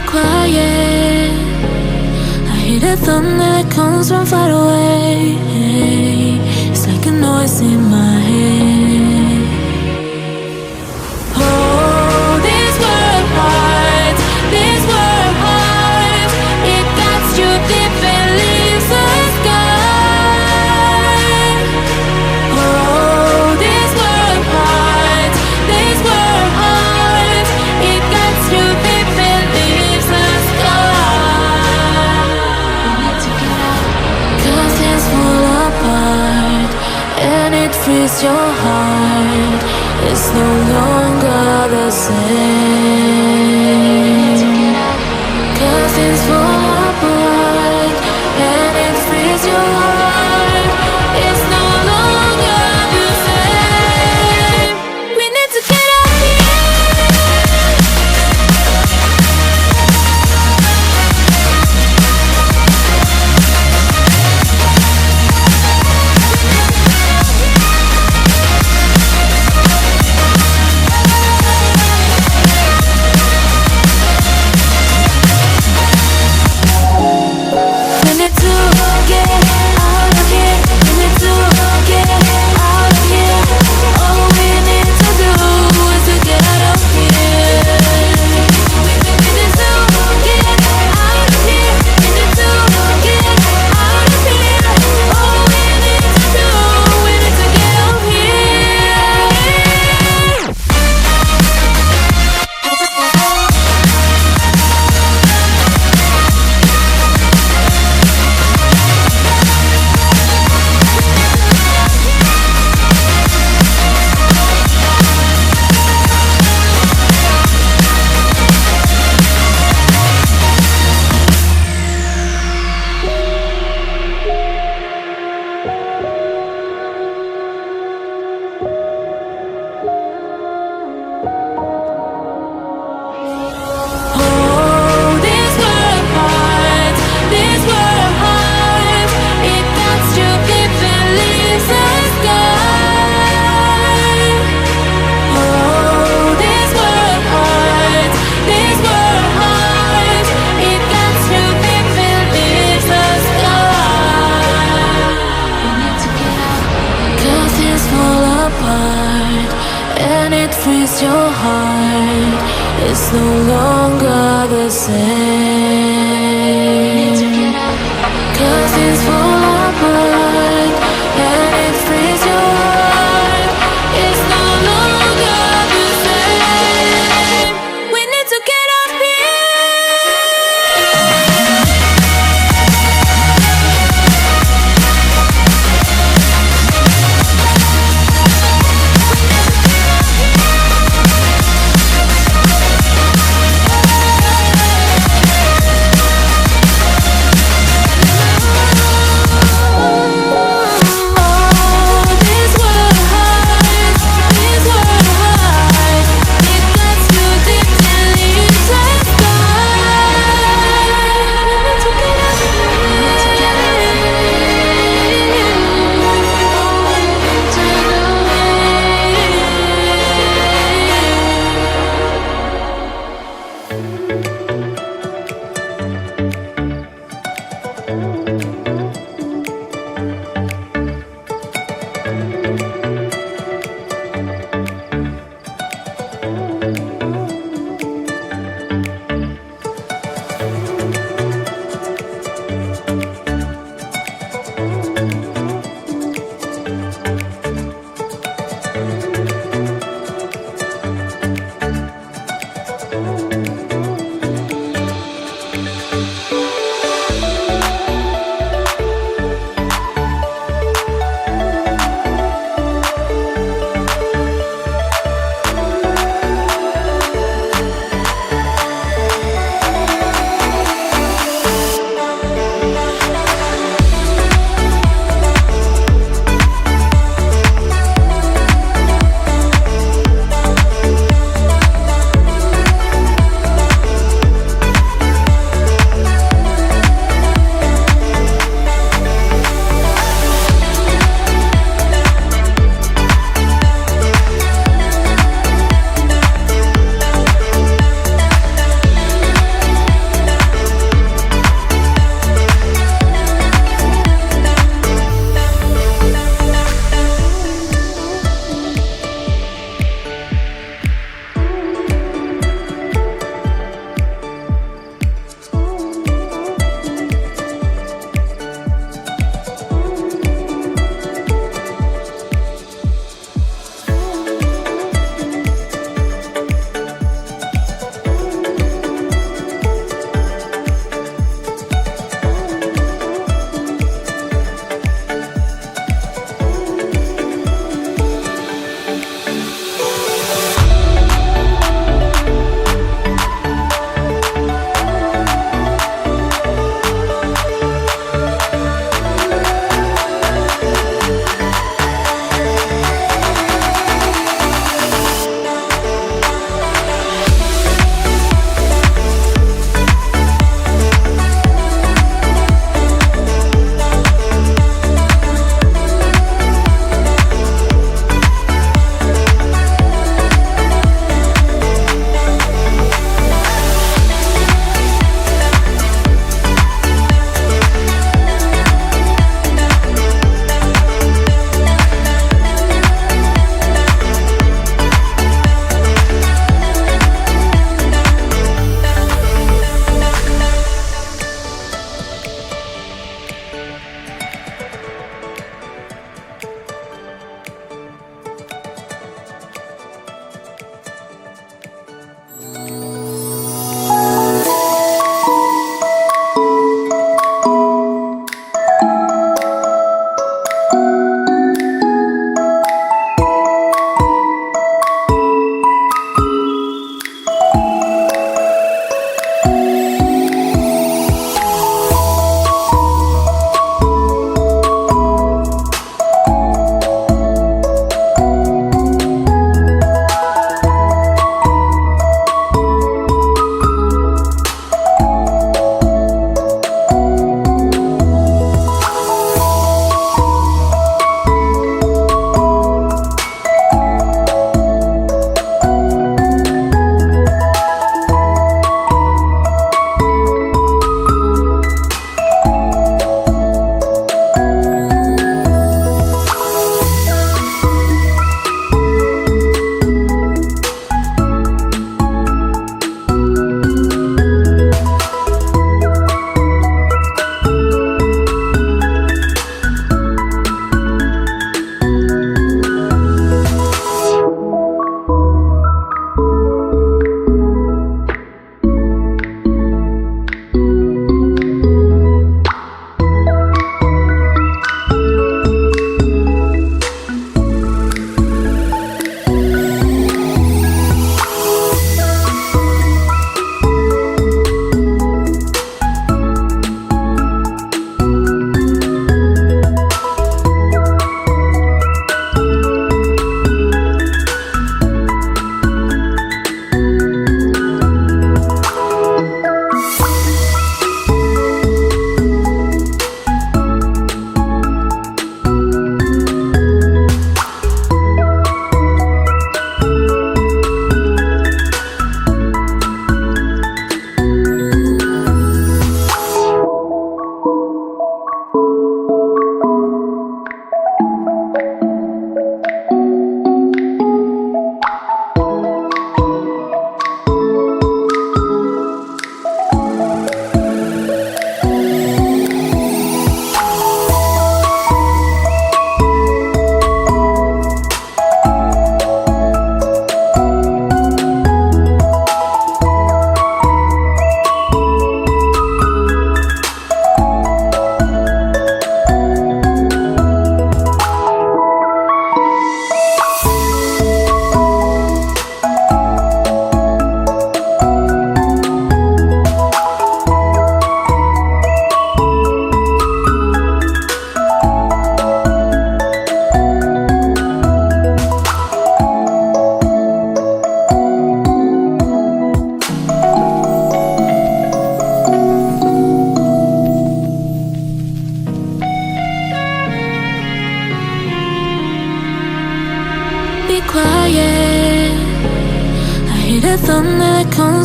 quiet. I hear the thunder that comes from far away. It's like a noise in my head. Oh, this world heart, this world heart, it cuts you deep and leaves the sky. Oh, this world heart, this world heart, it cuts you deep and leaves the sky. We need to get out, 'cause things fall apart and it frees your heart. It's no longer the same. 'Cause things fall apart and it frees your heart. It's no longer the same. We need to get out here. We need to get out of here. We need to get out of here. All we need to do is to get out of here. We need to get out of here. We need to get out of here. All we need to do, we need to get out here. Oh, this world heart, this world heart, it cuts you deep and leaves the sky. Oh, this world heart, it cuts you deep and leaves the sky. We need to get out, 'cause things fall apart and it frees your heart. It's no longer the same. 'Cause things fall apart and it frees your heart. It's no longer the same. We need to get up here.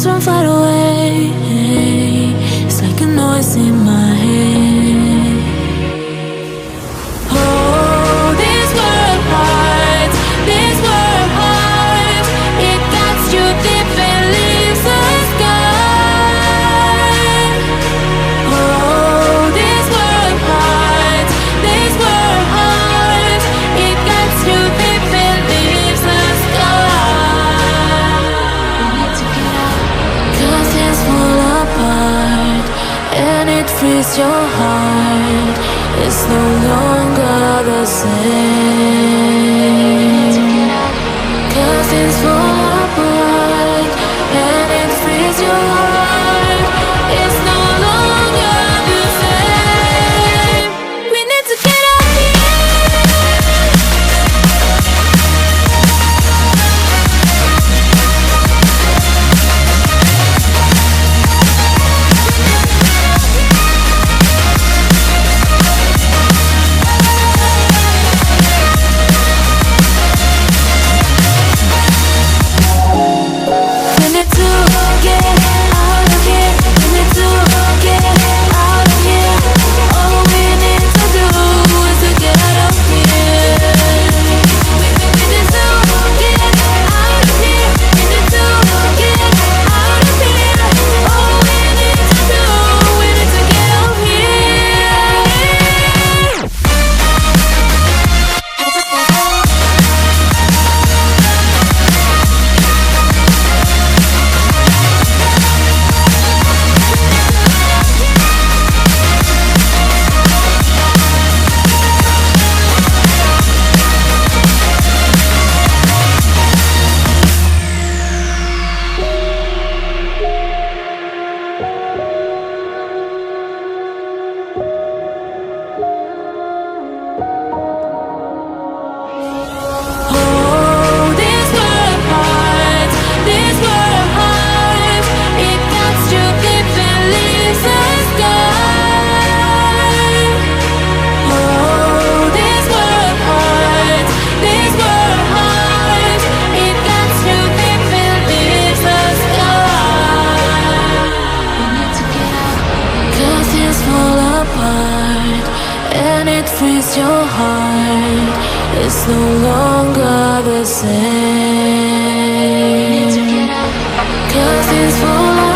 comes from far away. It's like a noise in my head. Oh, this world hurts, this world hurts. It cuts you deep and leaves a scar. Oh, this world hurts, this world hurts. It cuts you deep and leaves a scar. We need to get out, 'cause things fall apart and it frees your heart. It's no longer the same. 'Cause things fall apart and it frees your heart. It's no longer the same. We need to get out frees your heart. It's no longer the same. 'Cause it's full of